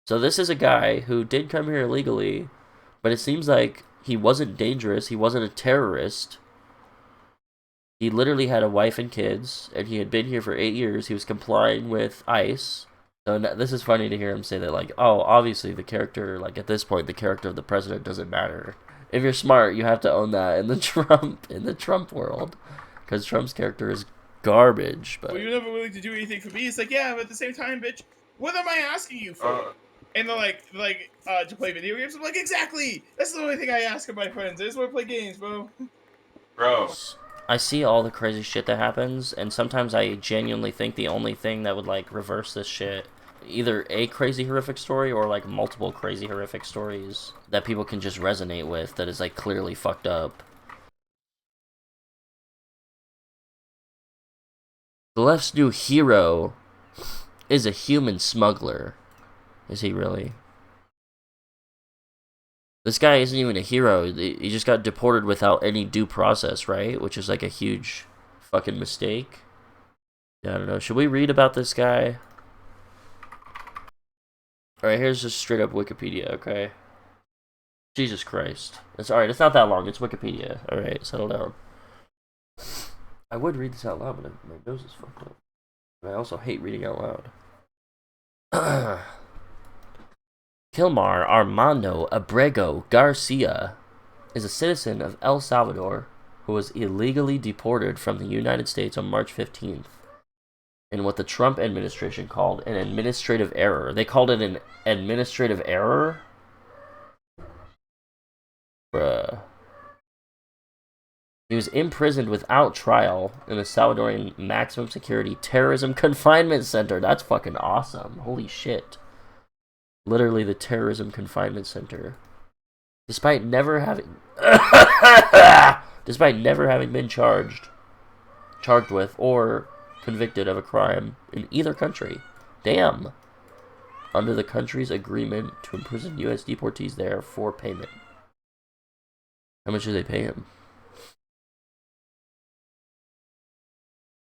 So this is a guy who did come here illegally, but it seems like he wasn't dangerous. He wasn't a terrorist. He literally had a wife and kids, and he had been here for 8 years. He was complying with ICE. So this is funny to hear him say that, like, oh, obviously the character, like at this point, the character of the president doesn't matter. If you're smart, you have to own that in the Trump world, because Trump's character is garbage. But well, you're never willing to do anything for me. It's like, yeah, but at the same time, bitch, what am I asking you for? And they're like, to play video games. I'm like, exactly. That's the only thing I ask of my friends. I just want to play games, bro. Bro. I see all the crazy shit that happens, and sometimes I genuinely think the only thing that would, like, reverse this shit, either a crazy horrific story or, like, multiple crazy horrific stories that people can just resonate with that is, like, clearly fucked up. The left's new hero is a human smuggler. Is he really? This guy isn't even a hero. He just got deported without any due process, right? Which is like a huge fucking mistake. Yeah, I don't know. Should we read about this guy? Alright, here's just straight up Wikipedia, okay? Jesus Christ. It's alright, it's not that long. It's Wikipedia. Alright, settle down. I would read this out loud, but my nose is fucked up. And I also hate reading out loud. Kilmar Armando Abrego Garcia is a citizen of El Salvador who was illegally deported from the United States on March 15th in what the Trump administration called an administrative error. They called it an administrative error? Bruh. He was imprisoned without trial in the Salvadorian maximum security terrorism confinement center. That's fucking awesome. Holy shit. Literally the terrorism confinement center. Despite never having been charged with or convicted of a crime in either country. Damn. Under the country's agreement to imprison U.S. deportees there for payment. How much do they pay him?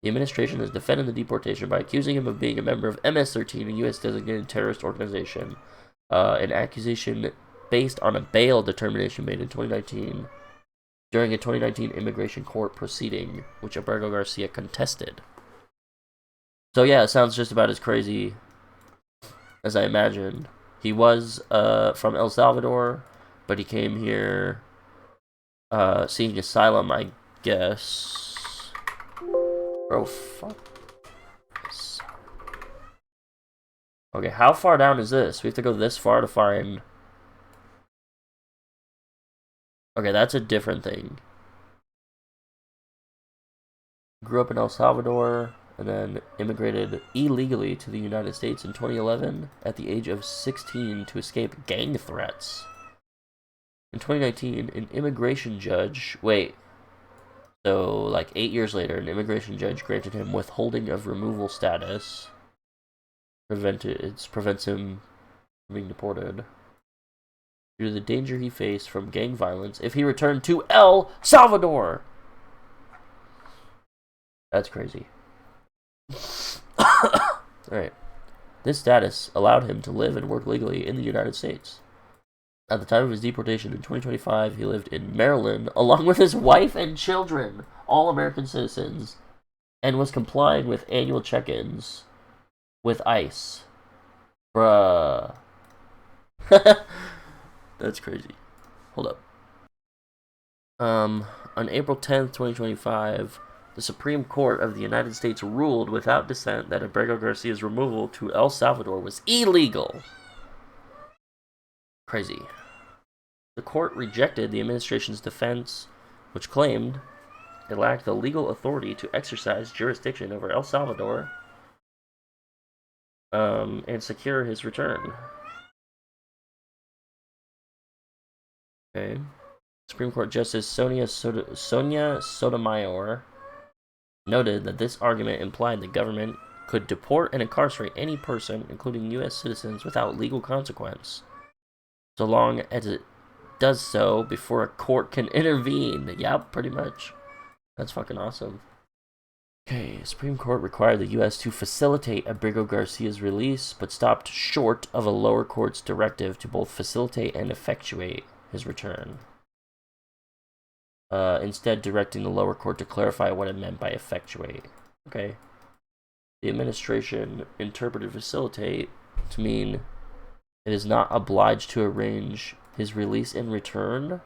The administration has defended the deportation by accusing him of being a member of MS-13, a U.S. designated terrorist organization, an accusation based on a bail determination made in 2019 during a 2019 immigration court proceeding, which Abrego Garcia contested. So yeah, it sounds just about as crazy as I imagined. He was from El Salvador, but he came here seeking asylum, I guess. Bro, fuck. Okay, how far down is this? We have to go this far to find... Okay, that's a different thing. Grew up in El Salvador, and then immigrated illegally to the United States in 2011 at the age of 16 to escape gang threats. In 2019, an immigration judge... Wait. So, like 8 years later, an immigration judge granted him withholding of removal status. Prevents him from being deported due to the danger he faced from gang violence if he returned to El Salvador. That's crazy. Alright. This status allowed him to live and work legally in the United States. At the time of his deportation in 2025, he lived in Maryland along with his wife and children, all American citizens, and was complying with annual check-ins with ICE. Bruh. That's crazy. Hold up. On April 10th, 2025, the Supreme Court of the United States ruled without dissent that Abrego Garcia's removal to El Salvador was illegal. Crazy. The court rejected the administration's defense, which claimed it lacked the legal authority to exercise jurisdiction over El Salvador and secure his return. Okay. Supreme Court Justice Sonia Sotomayor noted that this argument implied the government could deport and incarcerate any person, including U.S. citizens, without legal consequence, so long as it does so before a court can intervene. Yeah, pretty much. That's fucking awesome. Okay, Supreme Court required the U.S. to facilitate Abrego Garcia's release, but stopped short of a lower court's directive to both facilitate and effectuate his return. Instead, directing the lower court to clarify what it meant by effectuate. Okay. The administration interpreted facilitate to mean it is not obliged to arrange his release in return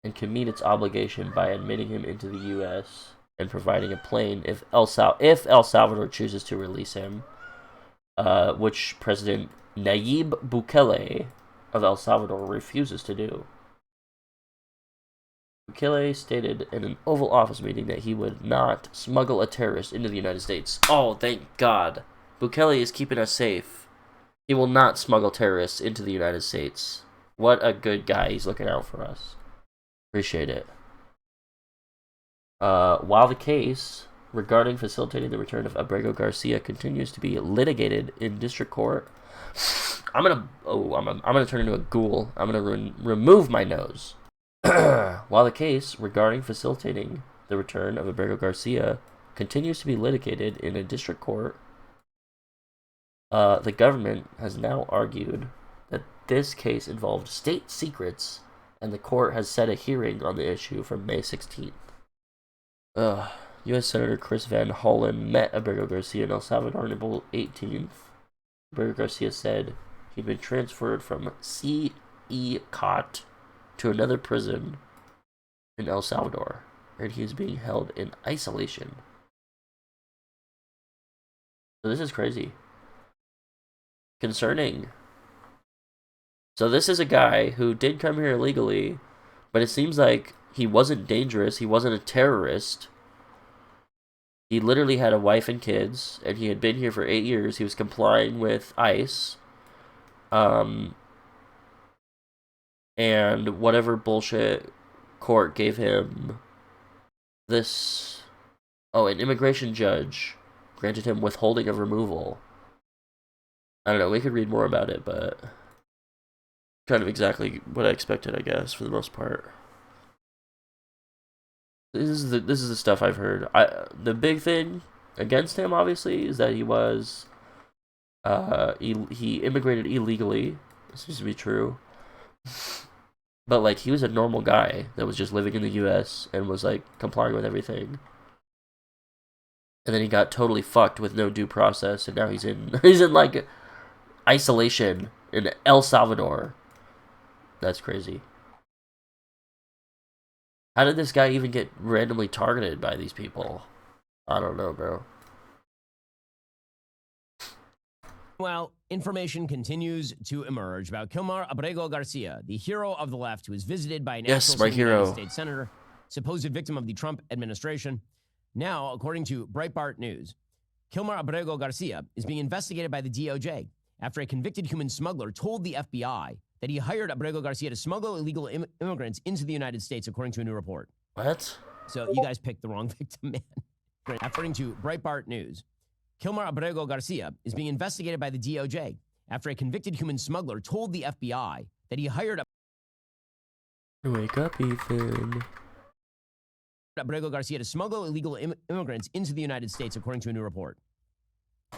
and can meet its obligation by admitting him into the U.S. and providing a plane if El Salvador chooses to release him, which President Nayib Bukele of El Salvador refuses to do. Bukele stated in an Oval Office meeting that he would not smuggle a terrorist into the United States. Oh, thank God. Bukele is keeping us safe. He will not smuggle terrorists into the United States. What a good guy. He's looking out for us. Appreciate it. While the case regarding facilitating the return of Abrego Garcia continues to be litigated in district court, I'm gonna turn into a ghoul. I'm gonna remove my nose. While the case regarding facilitating the return of Abrego Garcia continues to be litigated in a district court, the government has now argued that this case involved state secrets, and the court has set a hearing on the issue for May 16th. U.S. Senator Chris Van Hollen met Abrego Garcia in El Salvador on April 18th. Abrego Garcia said he'd been transferred from CECOT to another prison in El Salvador, and he is being held in isolation. So this is crazy. Concerning. So this is a guy who did come here illegally, but it seems like he wasn't dangerous, he wasn't a terrorist. He literally had a wife and kids, and he had been here for 8 years. He was complying with ICE. And whatever bullshit court gave him this... Oh, an immigration judge granted him withholding of removal. I don't know, we could read more about it, but... kind of exactly what I expected, I guess, for the most part. This is the stuff I've heard. The big thing against him, obviously, is that he was... he immigrated illegally. This seems to be true. But, like, he was a normal guy that was just living in the U.S. and was, like, complying with everything. And then he got totally fucked with no due process, and now he's in, like, isolation in El Salvador. That's crazy. How did this guy even get randomly targeted by these people? I don't know, bro. Well, information continues to emerge about Kilmar Abrego Garcia, the hero of the left who was visited by an United States senator, supposed victim of the Trump administration. Now, according to Breitbart News, Kilmar Abrego Garcia is being investigated by the DOJ after a convicted human smuggler told the FBI that he hired Abrego Garcia to smuggle illegal immigrants into the United States, according to a new report. What? So you guys picked the wrong victim, man. According to Breitbart News, Kilmar Abrego Garcia is being investigated by the DOJ after a convicted human smuggler told the FBI that he hired Wake up, Ethan. Abrego Garcia to smuggle illegal immigrants into the United States, according to a new report.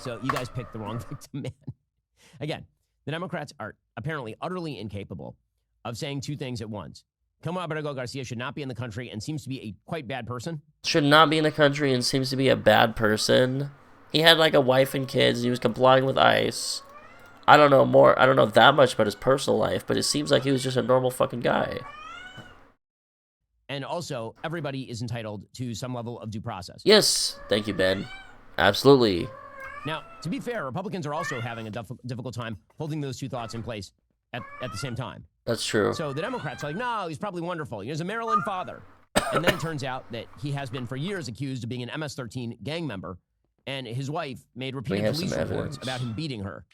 So you guys picked the wrong victim, man. Again, the Democrats are apparently utterly incapable of saying two things at once. Kilmar Abrego Garcia should not be in the country and seems to be a quite bad person. Should not be in the country and seems to be a bad person. He had like a wife and kids, and he was complying with ICE. I don't know that much about his personal life, but it seems like he was just a normal fucking guy. And also, everybody is entitled to some level of due process. Yes, thank you, Ben. Absolutely. Now, to be fair, Republicans are also having a difficult time holding those two thoughts in place at the same time. That's true. So the Democrats are like, no, he's probably wonderful. He's a Maryland father. And then it turns out that he has been for years accused of being an MS-13 gang member, and his wife made repeated police reports about him beating her.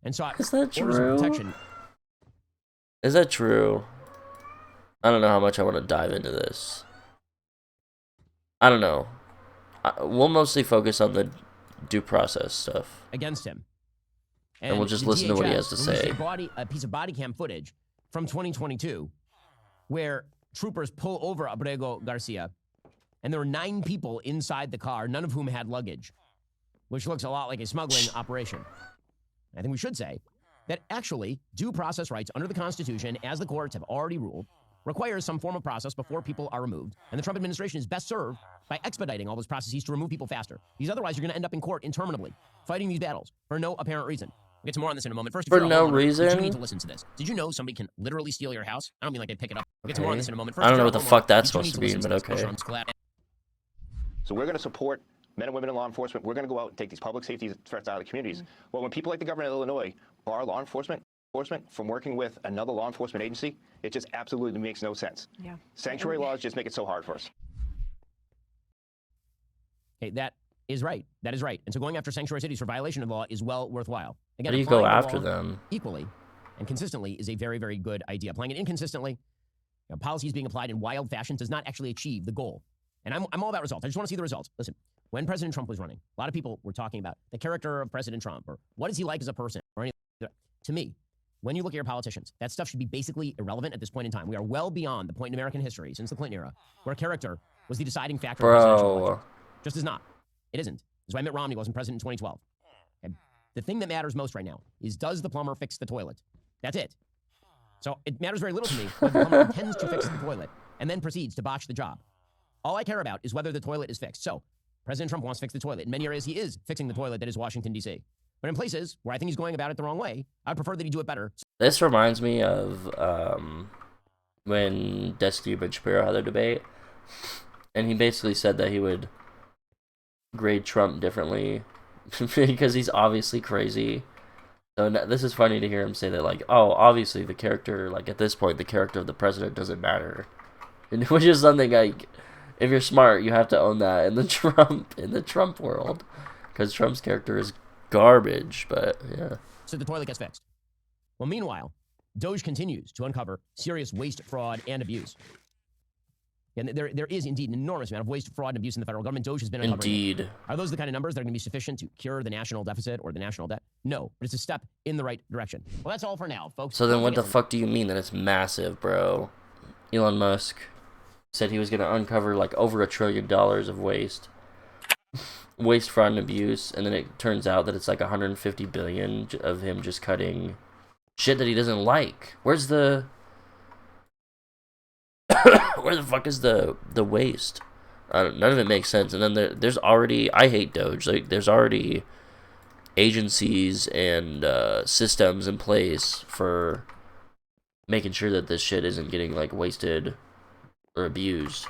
And so is that true? Orders of protection. Is that true? I don't know how much I want to dive into this. I don't know. We'll mostly focus on the due process stuff against him. And we'll just listen to what he has to say. A piece of body cam footage from 2022 where troopers pull over Abrego Garcia And there were 9 people inside the car, none of whom had luggage, which looks a lot like a smuggling operation. I think we should say that actually due process rights under the Constitution, as the courts have already ruled, requires some form of process before people are removed. And the Trump administration is best served by expediting all those processes to remove people faster. Because otherwise, you're going to end up in court interminably, fighting these battles for no apparent reason. We'll get to more on this in a moment. First, for no reason? You need to listen to this. Did you know somebody can literally steal your house? I don't mean like they pick it up. We'll get to more on this in a moment. First, I don't know what the fuck that's supposed to mean, but okay. So we're going to support men and women in law enforcement. We're going to go out and take these public safety threats out of the communities. Well, when people like the government of Illinois bar law enforcement from working with another law enforcement agency, it just absolutely makes no sense. Yeah. Sanctuary laws just make it so hard for us. Okay, that is right. That is right. And so going after sanctuary cities for violation of law is well worthwhile. Again, how do you go after them? Equally and consistently is a very, very good idea. Applying it inconsistently, policies being applied in wild fashion does not actually achieve the goal. And I'm all about results. I just want to see the results. Listen, when President Trump was running, a lot of people were talking about the character of President Trump or what is he like as a person or anything. To me, when you look at your politicians, that stuff should be basically irrelevant at this point in time. We are well beyond the point in American history since the Clinton era where character was the deciding factor of presidential election. Just is not. It isn't. That's why Mitt Romney wasn't president in 2012. Okay? The thing that matters most right now is, does the plumber fix the toilet? That's it. So it matters very little to me whether the plumber intends to fix the toilet and then proceeds to botch the job. All I care about is whether the toilet is fixed. So President Trump wants to fix the toilet. In many areas, he is fixing the toilet that is Washington, D.C. But in places where I think he's going about it the wrong way, I'd prefer that he do it better. This reminds me of when Jessiah and Ben Shapiro had their debate, and he basically said that he would grade Trump differently because he's obviously crazy. So this is funny to hear him say that, like, oh, obviously the character, like at this point, the character of the president doesn't matter, which is something like, if you're smart, you have to own that in the Trump world, because Trump's character is garbage. But yeah. So the toilet gets fixed. Well, meanwhile, DOGE continues to uncover serious waste, fraud, and abuse. And there is indeed an enormous amount of waste, fraud, and abuse in the federal government. DOGE has been uncovering. Indeed. Are those the kind of numbers that are going to be sufficient to cure the national deficit or the national debt? No, but it's a step in the right direction. Well, that's all for now, folks. So then what the fuck do you mean that it's massive, bro? Elon Musk said he was going to uncover like over $1 trillion of waste, fraud, and abuse, and then it turns out that it's like 150 billion of him just cutting shit that he doesn't like. Where the fuck is the waste? None of it makes sense. And then there's already, I hate DOGE, like there's already agencies and systems in place for making sure that this shit isn't getting like wasted or abused.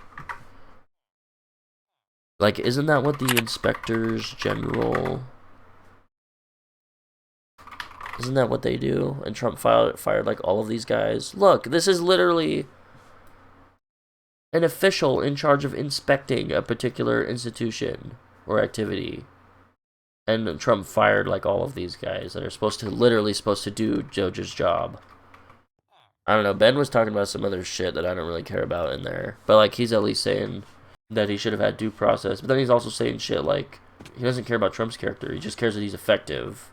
Like, isn't that what the inspectors general, isn't that what they do? And Trump fired like all of these guys. Look, this is literally an official in charge of inspecting a particular institution or activity, and Trump fired like all of these guys that are literally supposed to do DOGE's job. I don't know, Ben was talking about some other shit that I don't really care about in there, but like he's at least saying that he should have had due process, but then he's also saying shit like he doesn't care about Trump's character, he just cares that he's effective.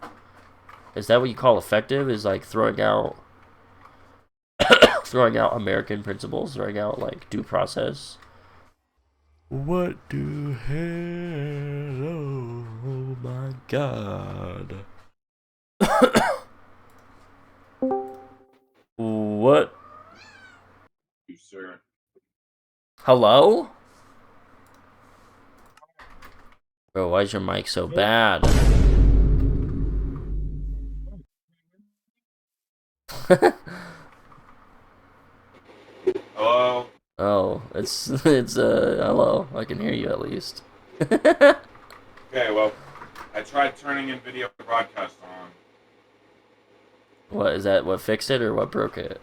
Is that what you call effective? Is like throwing out American principles, throwing out like due process? What the hell? Oh my god. What? You, sir. Hello? Bro, why is your mic so bad? Hello? Oh, it's hello. I can hear you at least. Okay, well, I tried turning in video broadcast on. What, is that what fixed it or what broke it?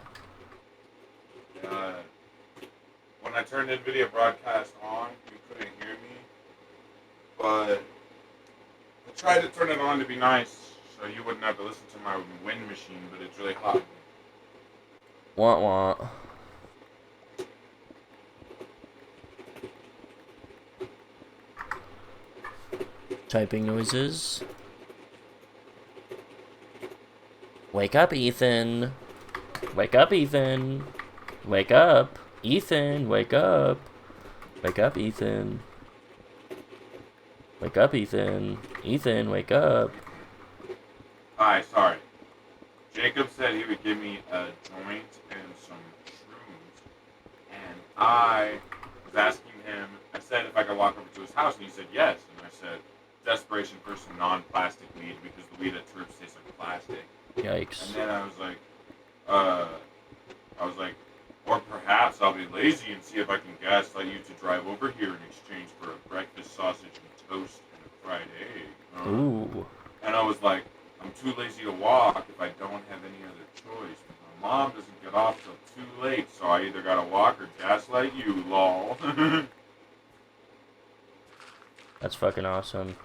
When I turned in video broadcast on, you couldn't hear me. But I tried to turn it on to be nice, so you wouldn't have to listen to my wind machine, but it's really hot. Want want. Typing noises. Wake up, Ethan. Wake up, Ethan. Wake up. Ethan, wake up. Wake up, Ethan. Wake up, Ethan. Ethan, wake up. Hi, sorry. Jacob said he would give me a joint and some shrooms, and I was asking him, I said if I could walk over to his house, and he said yes, and I said, desperation for some non-plastic weed, because the weed at Trips tastes like plastic. Yikes. And then I was like, or perhaps I'll be lazy and see if I can gaslight you to drive over here in exchange for a breakfast sausage and toast and a fried egg. Ooh. And I was like, I'm too lazy to walk if I don't have any other choice. My mom doesn't get off till too late, so I either gotta walk or gaslight you, lol. That's fucking awesome.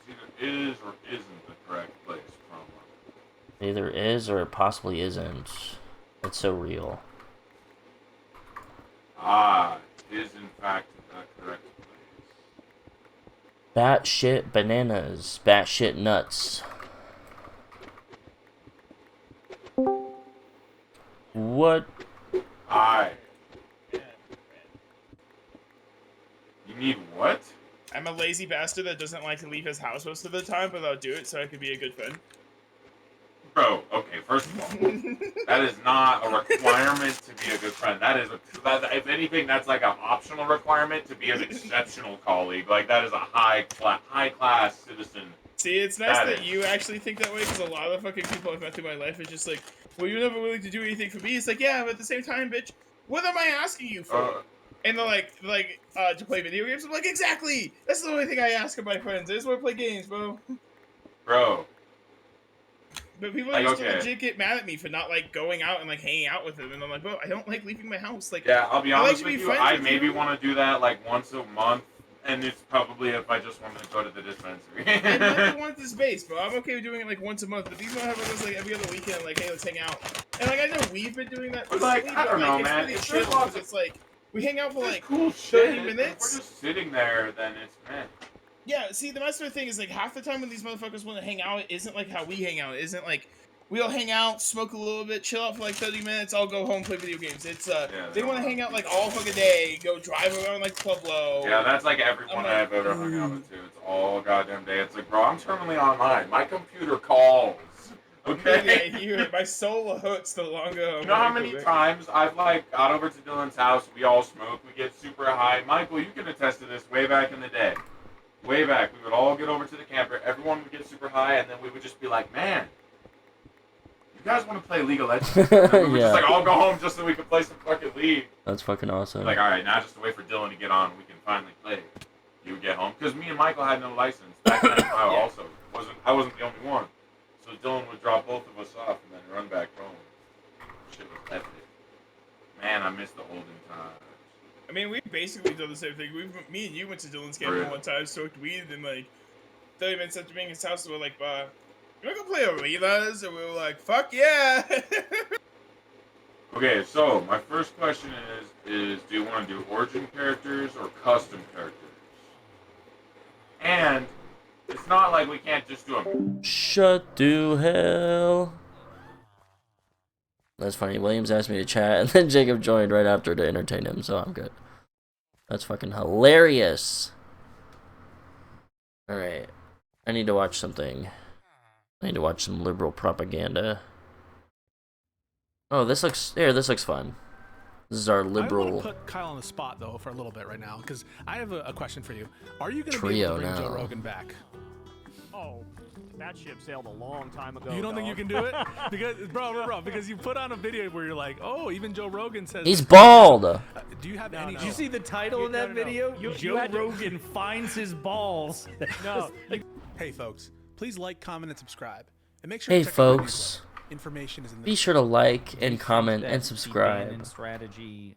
Either is or isn't the correct place, probably. Either is or it possibly isn't. It's so real. Is in fact the correct place. Batshit bananas. Batshit nuts. What? You need what? I'm a lazy bastard that doesn't like to leave his house most of the time, but I'll do it so I can be a good friend. Bro, okay, first of all, that is not a requirement to be a good friend. If anything, that's like an optional requirement to be an exceptional colleague. Like, that is a high class citizen. See, it's nice that you actually think that way, because a lot of the fucking people I've met through my life is just like, well, you're never willing to do anything for me. It's like, yeah, but at the same time, bitch, what am I asking you for? And they're like, to play video games? I'm like, exactly! That's the only thing I ask of my friends. I just want to play games, bro. Bro. But people used to legit get mad at me for not, like, going out and, like, hanging out with them. And I'm like, bro, I don't like leaving my house. Like, yeah, I'll be honest with you, I maybe want to do that, like, once a month. And it's probably if I just wanted to go to the dispensary. I never want this space, bro. I'm okay with doing it, like, once a month. But these motherfuckers, like, every other weekend, like, hey, let's hang out. And, like, I know we've been doing that for like, I don't know, man. It's really chill, it's like, we hang out for, like, cool 30 minutes. If we're just sitting there, then it's, man. Yeah, see, the best thing is, like, half the time when these motherfuckers want to hang out, it isn't like how we hang out. It isn't like, we'll hang out, smoke a little bit, chill out for like 30 minutes, I'll go home, play video games. It's, they want to hang out like all fucking day, go drive around like Pueblo. Yeah, that's like everyone I've ever hung out with too. It's all goddamn day. It's like, bro, I'm terminally online. My computer calls. Okay? I hear it. My soul hurts the longer. You know how many times I've like got over to Dylan's house, we all smoke, we get super high. Michael, you can attest to this way back in the day. Way back, we would all get over to the camper, everyone would get super high, and then we would just be like, man, you guys want to play League of Legends? And we would just like all go home just so we could play some fucking League. That's fucking awesome. Like, alright, now just to wait for Dylan to get on, we can finally play. You would get home. Because me and Michael had no license. Back then, I wasn't the only one. So Dylan would drop both of us off and then run back home. Shit was epic. Man, I miss the olden times. I mean, we basically did the same thing. Me and you went to Dylan's camper one time, smoked weed, and like 30 minutes after being at his house, we were like, you wanna go play arenas? And we were like, fuck yeah! Okay, so my first question is do you want to do origin characters or custom characters? And it's not like we can't just do them. Shut to hell. That's funny. Williams asked me to chat, and then Jacob joined right after to entertain him, so I'm good. That's fucking hilarious. Alright. I need to watch something. I need to watch some liberal propaganda. Oh, this looks fun. This is our liberal. I want to put Kyle on the spot though for a little bit right now, because I have a question for you. Are you going to be able to bring Joe Rogan back? Oh, that ship sailed a long time ago. You don't think you can do it? Because, bro, because you put on a video where you're like, oh, even Joe Rogan says he's bald. Do you have any? Did you see the title of that video? Joe Rogan finds his balls. No. Hey, folks, please like, comment, and subscribe, and make sure. Hey, to check out folks. Information is in the Be sure to like and comment and subscribe. Strategy.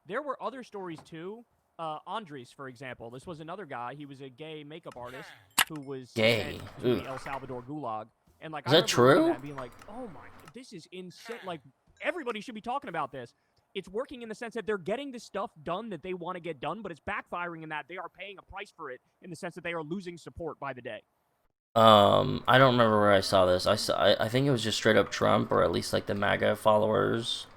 There were other stories too. Andres, for example, this was another guy. He was a gay makeup artist who was gay. sent to the El Salvador gulag. And like, is that true? That being like, oh my, this is insane. Like, everybody should be talking about this. It's working in the sense that they're getting the stuff done that they want to get done, but it's backfiring in that they are paying a price for it in the sense that they are losing support by the day. I don't remember where I saw this. I think it was just straight up Trump, or at least like the MAGA followers.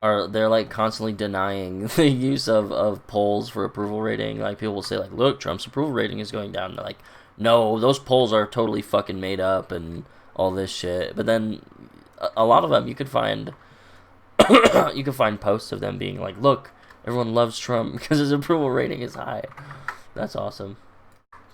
they're like constantly denying the use of polls for approval rating. Like people will say like, look, Trump's approval rating is going down. And they're like, no, those polls are totally fucking made up and all this shit. But then a lot of them you could find posts of them being like, look, everyone loves Trump because his approval rating is high. That's awesome.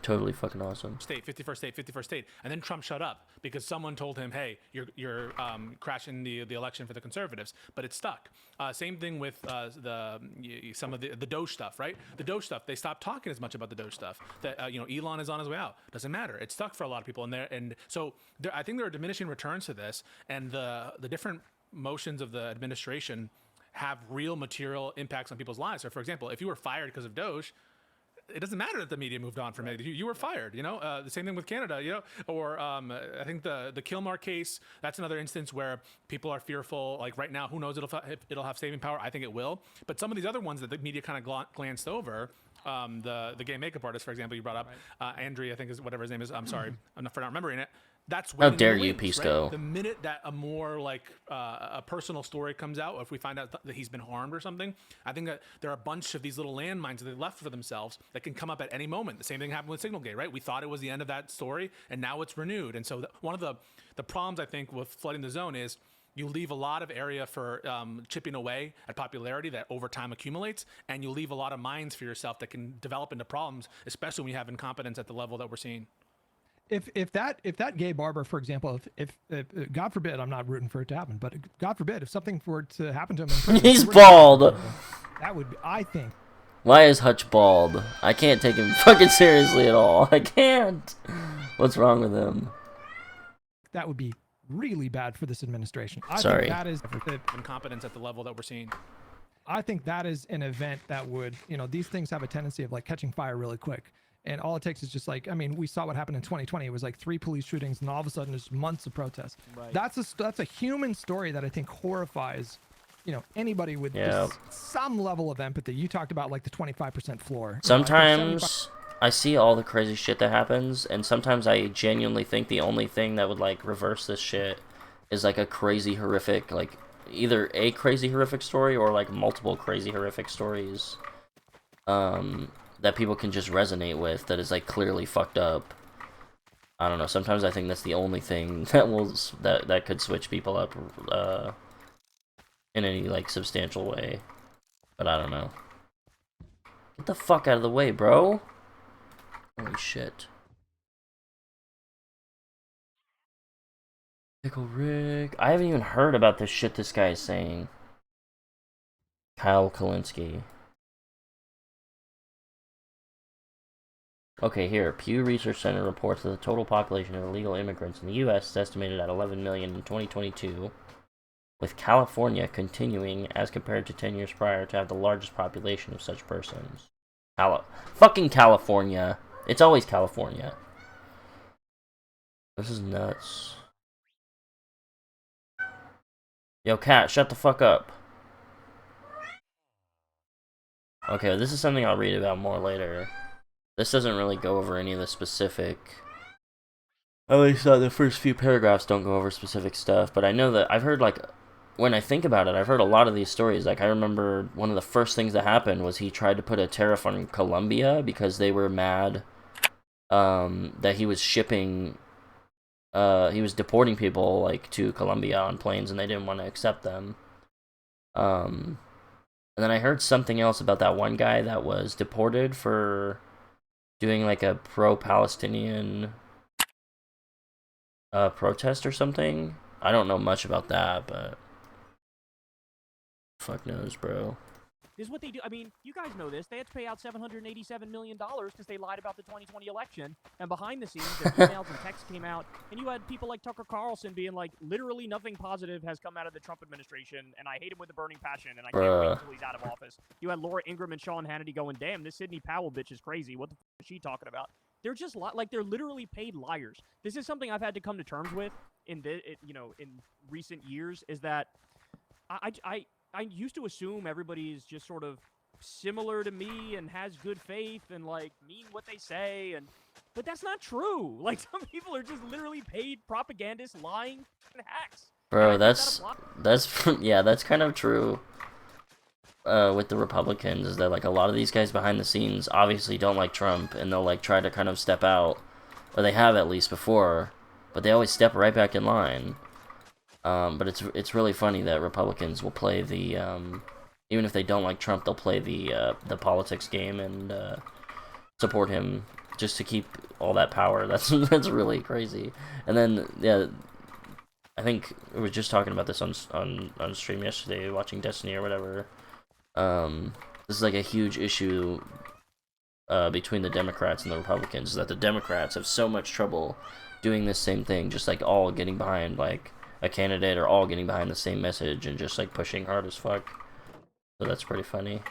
Totally fucking awesome. 51st state. And then Trump shut up because someone told him, hey, you're crashing the election for the conservatives. But it stuck. Same thing with some of the Doge stuff, right? The Doge stuff, they stopped talking as much about the Doge stuff. That Elon is on his way out. Doesn't matter. It stuck for a lot of people. And so I think there are diminishing returns to this. And the different motions of the administration have real material impacts on people's lives. So, for example, if you were fired because of Doge, it doesn't matter that the media moved on from it. You were fired, the same thing with Canada, or I think the Kilmar case, that's another instance where people are fearful. Like right now, who knows if it'll have saving power? I think it will. But some of these other ones that the media kind of glanced over, the gay makeup artist, for example, you brought up, Andrew, I think is whatever his name is. I'm sorry, I'm not remembering it. That's how dare you, Pisco? Right? The minute that a more like a personal story comes out, or if we find out that he's been harmed or something, I think that there are a bunch of these little landmines that they left for themselves that can come up at any moment. The same thing happened with Signalgate, right? We thought it was the end of that story, and now it's renewed. And so one of the problems I think with flooding the zone is you leave a lot of area for chipping away at popularity that over time accumulates, and you leave a lot of mines for yourself that can develop into problems, especially when you have incompetence at the level that we're seeing. If that gay barber, for example, if God forbid, I'm not rooting for it to happen, but God forbid, if something were to happen to him, in prison, he's bald. That would be, I think. Why is Hutch bald? I can't take him fucking seriously at all. I can't. What's wrong with him? That would be really bad for this administration. I Sorry. think that is incompetence at the level that we're seeing. I think that is an event that would, these things have a tendency of like catching fire really quick. And all it takes is just like, we saw what happened in 2020. It was like 3 police shootings, and all of a sudden there's months of protests. Right. That's a human story that I think horrifies, anybody with some level of empathy. You talked about like the 25% floor. Sometimes I see all the crazy shit that happens, and sometimes I genuinely think the only thing that would like reverse this shit is like a crazy horrific, like either a crazy horrific story or like multiple crazy horrific stories. That people can just resonate with, that is like clearly fucked up. I don't know. Sometimes I think that's the only thing that could switch people up in any like substantial way. But I don't know. Get the fuck out of the way, bro. Holy shit. Pickle Rick. I haven't even heard about this shit this guy is saying. Kyle Kullinski. Okay, here. Pew Research Center reports that the total population of illegal immigrants in the U.S. is estimated at 11 million in 2022, with California continuing, as compared to 10 years prior, to have the largest population of such persons. Fucking California. It's always California. This is nuts. Yo, cat, shut the fuck up. Okay, this is something I'll read about more later. This doesn't really go over any of the specific... At least the first few paragraphs don't go over specific stuff, but I know that I've heard, like, when I think about it, I've heard a lot of these stories. Like, I remember one of the first things that happened was he tried to put a tariff on Colombia because they were mad that he was shipping... he was deporting people, like, to Colombia on planes, and they didn't want to accept them. And then I heard something else about that one guy that was deported for... doing like a pro-Palestinian protest or something. I don't know much about that, but fuck knows, bro. This is what they do. I mean, you guys know this. They had to pay out $787 million because they lied about the 2020 election. And behind the scenes, the emails and texts came out. And you had people like Tucker Carlson being like, literally nothing positive has come out of the Trump administration. And I hate him with a burning passion. And I can't wait until he's out of office. You had Laura Ingraham and Sean Hannity going, damn, this Sidney Powell bitch is crazy. What the f is she talking about? They're just like, they're literally paid liars. This is something I've had to come to terms with in recent years, is that I used to assume everybody is just sort of similar to me and has good faith and like mean what they say, but that's not true. Like some people are just literally paid propagandists, lying hacks. Bro, that's yeah, that's kind of true. With the Republicans, is that like a lot of these guys behind the scenes obviously don't like Trump, and they'll like try to kind of step out, or they have at least before, but they always step right back in line. But it's really funny that Republicans will play the even if they don't like Trump, they'll play the politics game and support him just to keep all that power. That's really crazy. And then yeah, I think we were just talking about this on stream yesterday, watching Destiny or whatever. This is like a huge issue between the Democrats and the Republicans, is that the Democrats have so much trouble doing this same thing, just like all getting behind like a candidate, or all getting behind the same message and just like pushing hard as fuck. So that's pretty funny.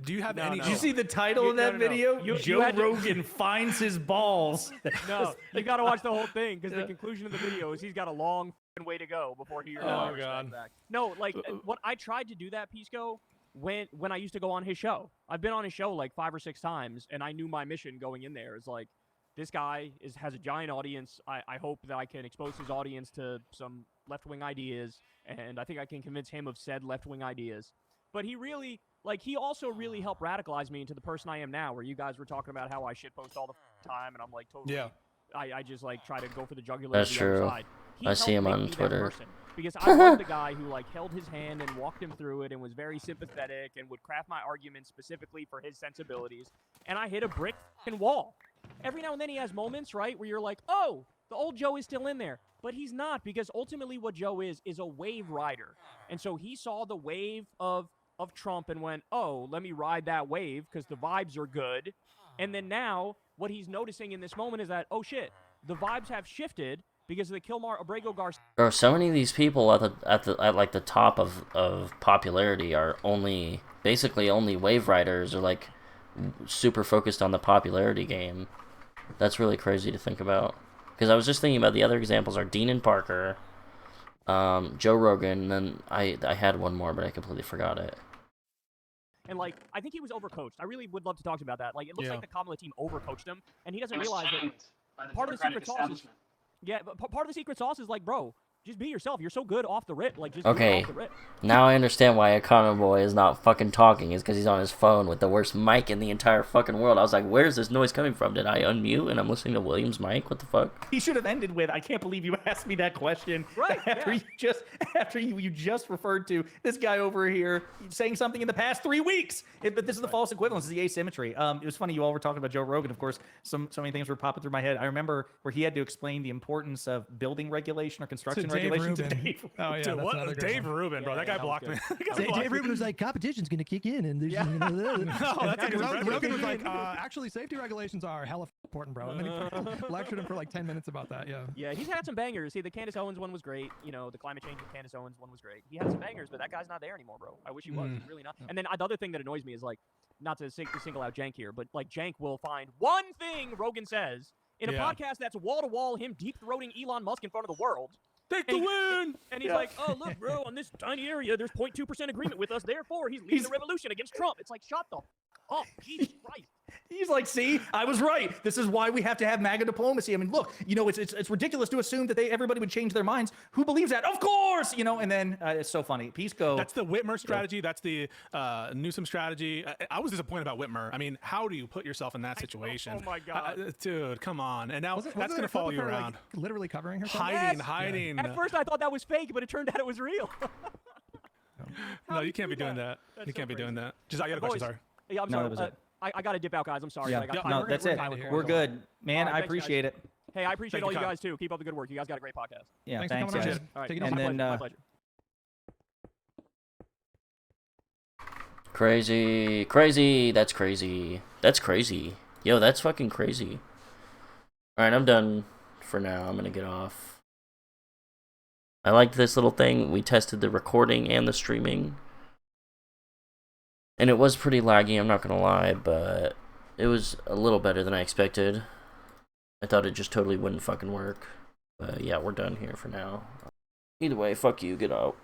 Do you have any? Did you see the title of that video? Joe Rogan finds his balls. No, you gotta watch the whole thing, because the conclusion of the video is he's got a long way to go before he. Oh god. Back. No, like what I tried to do that, Pisco, when I used to go on his show. I've been on his show like 5 or 6 times, and I knew my mission going in there is like, this guy has a giant audience. I hope that I can expose his audience to some left-wing ideas, and I think I can convince him of said left-wing ideas. But he really, like, he also really helped radicalize me into the person I am now, where you guys were talking about how I shitpost all the time, and I'm like totally, yeah. I just like try to go for the jugular. That's true. I see him on Twitter. Because I was the guy who like held his hand and walked him through it and was very sympathetic and would craft my arguments specifically for his sensibilities. And I hit a brick wall. Every now and then he has moments, right, where you're like, oh, the old Joe is still in there. But he's not, because ultimately what Joe is a wave rider. And so he saw the wave of Trump and went, oh, let me ride that wave because the vibes are good. And then now what he's noticing in this moment is that, oh shit, the vibes have shifted because of the Kilmar Abrego Garcia. Bro, so many of these people at like the top of popularity are basically only wave riders, or like super focused on the popularity game. That's really crazy to think about. Because I was just thinking about the other examples are Dean and Parker, Joe Rogan, and then I had one more, but I completely forgot it. And, like, I think he was overcoached. I really would love to talk to you about that. Like, it looks like the Kamala team overcoached him, and he doesn't realize that part of the secret sauce is... Yeah, but part of the secret sauce is, like, bro, just be yourself. You're so good off the rip. Like, just do it off the rip. Now I understand why Econoboi is not fucking talking. Is because he's on his phone with the worst mic in the entire fucking world. I was like, where's this noise coming from? Did I unmute and I'm listening to William's mic? What the fuck? He should have ended with, I can't believe you asked me that question. Right, after you just referred to this guy over here saying something in the past 3 weeks. But this is the false equivalence, this is the asymmetry. It was funny, you all were talking about Joe Rogan, of course. So many things were popping through my head. I remember where he had to explain the importance of building regulation or construction regulation to Dave. Oh yeah, that's Dave Rubin, bro. That guy blocked me. Dave Rubin was like, competition's gonna kick in, and there's Rogan was like, actually, safety regulations are hella important, bro. And then he lectured him for like 10 minutes about that. Yeah. Yeah, he's had some bangers. See, the Candace Owens one was great. You know, the climate change with Candace Owens one was great. He had some bangers, but that guy's not there anymore, bro. I wish he was. He's really not. And then the other thing that annoys me is like, not to single out Jank here, but like Jank will find one thing Rogan says in a podcast that's wall to wall him deep throating Elon Musk in front of the world. Take the win! And he's like, oh, look, bro, on this tiny area, there's 0.2% agreement with us. Therefore, he's leading the revolution against Trump. It's like, shut the up. Jesus Christ. He's like, see, I was right. This is why we have to have MAGA diplomacy. I mean, look, you know, it's ridiculous to assume that everybody would change their minds. Who believes that? Of course, you know. And then it's so funny. Pisco. That's the Whitmer strategy. Yeah. That's the Newsom strategy. I was disappointed about Whitmer. I mean, how do you put yourself in that situation? Oh my god, dude, come on. And now that's going to follow you around. Like, literally covering herself. Hiding. Yeah. At first, I thought that was fake, but it turned out it was real. No, you can't be doing that. You can't be doing that. Just I got a question. Sorry. Yeah, I'm sorry. I got to dip out, guys. I'm sorry. Yeah. No, that's it. We're good. Man, I appreciate it. Hey, I appreciate all you guys, too. Keep up the good work. You guys got a great podcast. Yeah, thanks guys. All right. And then, my pleasure. Crazy. That's crazy. Yo, that's fucking crazy. Alright, I'm done for now. I'm gonna get off. I liked this little thing. We tested the recording and the streaming. And it was pretty laggy, I'm not gonna lie, but it was a little better than I expected. I thought it just totally wouldn't fucking work. But yeah, we're done here for now. Either way, fuck you, get out.